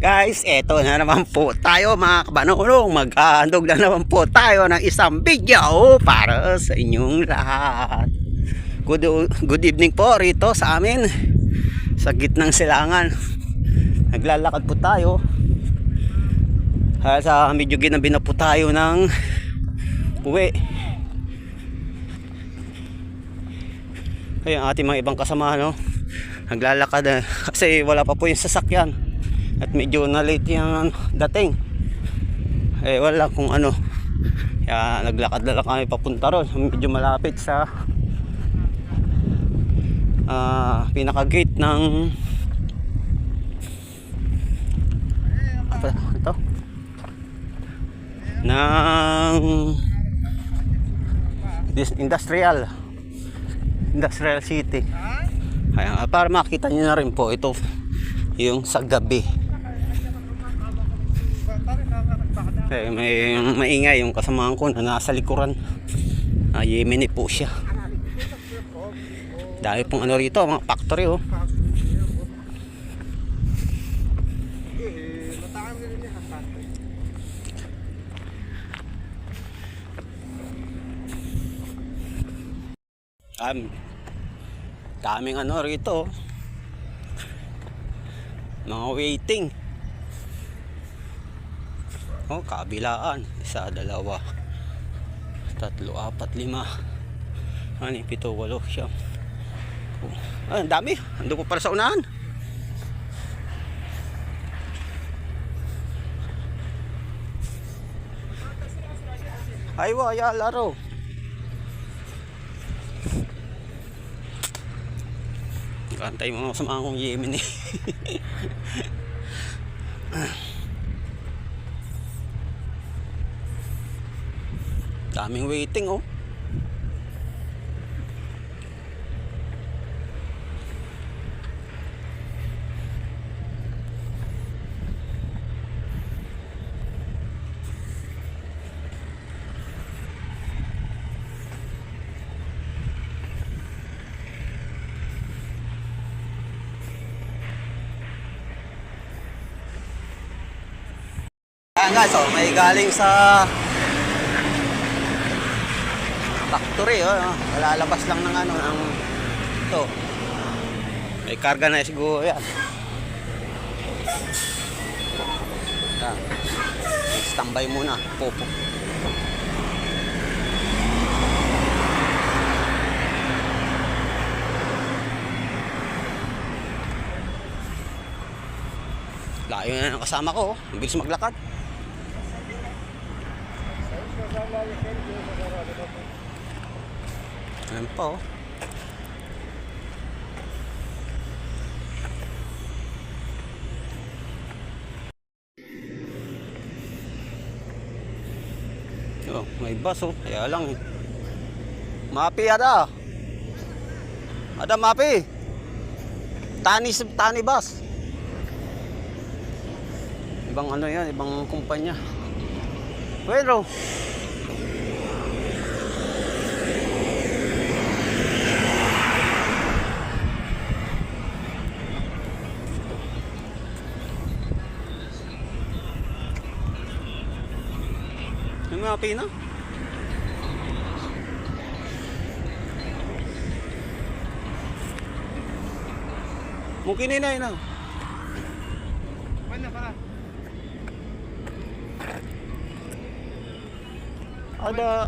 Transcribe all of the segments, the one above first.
Guys, eto na naman po tayo mga kabanulong. Maghahandog na naman po tayo ng isang video para sa inyong lahat. Good evening po rito sa amin sa gitnang silangan. Naglalakad po tayo. Sa medyo ginabi na po tayo ng uwi. Ay, ang ating mga ibang kasama, no? Naglalakad kasi wala pa po yung sasakyan. At medyo na late yung dating. Wala kung ano. Kaya naglakad na lang kami papunta ron. Medyo malapit sa pinaka-gate ng ito ng industrial city. Kaya para makita nyo na rin po ito yung sa gabi. May maingay yung kasamahan ko na nasa likuran. Yemeni po siya. Dahil pong ano rito, mga factory, oh. Daming ano rito, mga waiting. Kabilaan, 1, 2, 3, 4, 5, 6, 7, 8, 9. Ang dami, ando ko para sa unahan. Aywa, ya laro. Kantay mo sa mga kong Yemen eh. Daming waiting, oh. Ayan guys, oh, may galing sa factory, oh. Lalabas lang ng ano, ng ito. May karga na siguro yan. Standby muna, popo. Layo na ng kasama ko, oh. Bilis maglakad. Ayan po. May bus, oh. Kaya lang eh. Mapi ada. Ada mapi. Tani bus. Ibang ano yan, ibang kumpanya. Bueno. Yung mga pina. Mungkin ini na. Mana para?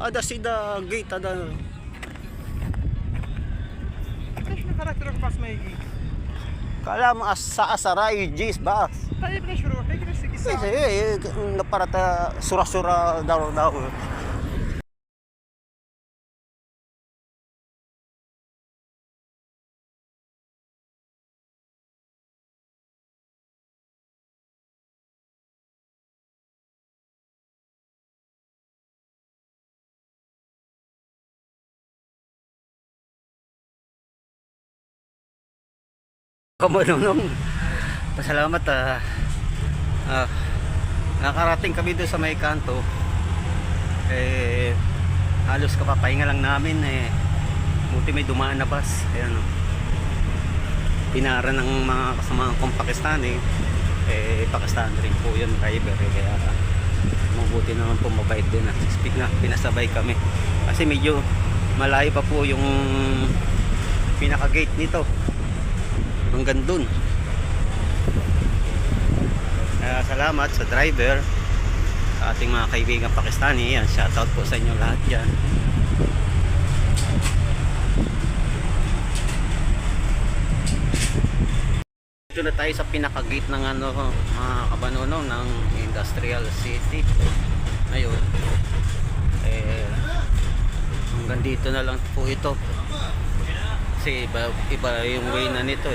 Ada sida gate ada. احنا خرجت لك باص ما يجي Kalam sa asaray jis bas. طيب ليش روح هيك نفس القصه Naparata sura-sura daw. Kamanunong, pasalamat nakarating kami doon sa may kanto. Halos kapapahinga lang namin buti may dumaan na bus. Ayan, pinara ng mga kasama kong Pakistani Pakistan rin po yun driver kaya mabuti naman po mabait din speak na pinasabay kami kasi medyo malayo pa po yung pinaka gate nito hanggang dun. Kaya salamat sa driver, sa ating mga kaibigan Pakistani. Yan, shoutout po sa inyo lahat dyan. Dito na tayo sa pinaka-gate ng mga kabanonong ng Industrial City. Ayun. Hanggang dito na lang po ito. Kasi iba yung way na nito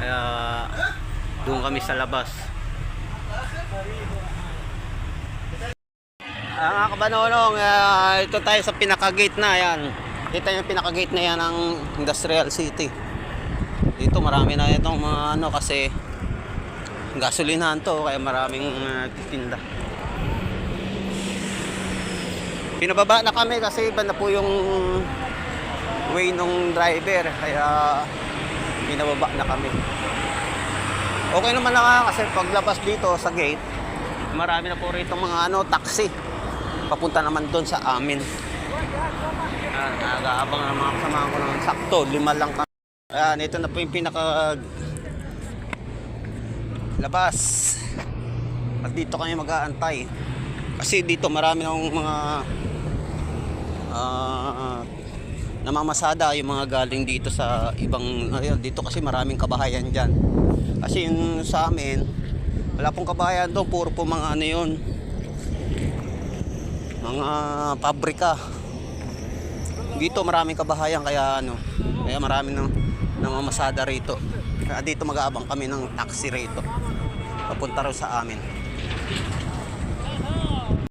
Kaya doon kami sa labas. Mga kabanonong, ito tayo sa pinaka-gate na yan. Kita yung pinaka-gate na yan ng Industrial City. Dito marami na itong mga kasi gasolinahan to kaya maraming titinda. Pinababa na kami kasi iba na po yung way ng driver kaya pinababa na kami. Okay naman na kasi paglabas dito sa gate marami na po rito mga taxi papunta naman doon sa amin. Nag-aabang ng mga kasama ko ng sakto 5 lang kami. Ayan, ito na po yung pinaka labas at dito kami mag-aantay kasi dito marami ng mga namamasada yung mga galing dito sa ibang dito kasi maraming kabahayan dyan kasi yung sa amin wala pong kabahayan doon, puro po mga yun mga pabrika. Dito maraming kabahayan kaya kaya maraming namamasada rito kaya dito mag-aabang kami ng taxi rito papunta rin sa amin.